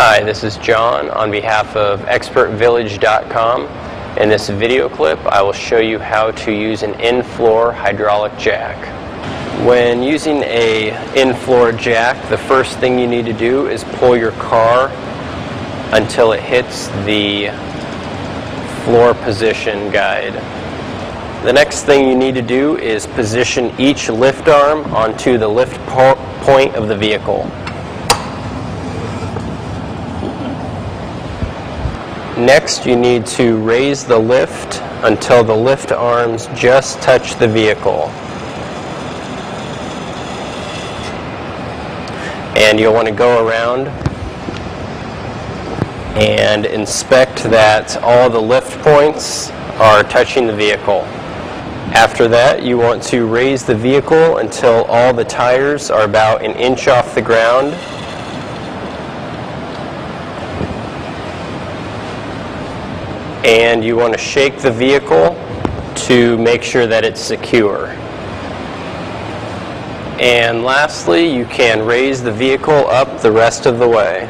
Hi, this is John on behalf of expertvillage.com. In this video clip, I will show you how to use an in-floor hydraulic jack. When using a in-floor jack, the first thing you need to do is pull your car until it hits the floor position guide. The next thing you need to do is position each lift arm onto the lift point of the vehicle. Next, you need to raise the lift until the lift arms just touch the vehicle. And you'll want to go around and inspect that all the lift points are touching the vehicle. After that, you want to raise the vehicle until all the tires are about an inch off the ground. And you want to shake the vehicle to make sure that it's secure. And lastly, you can raise the vehicle up the rest of the way.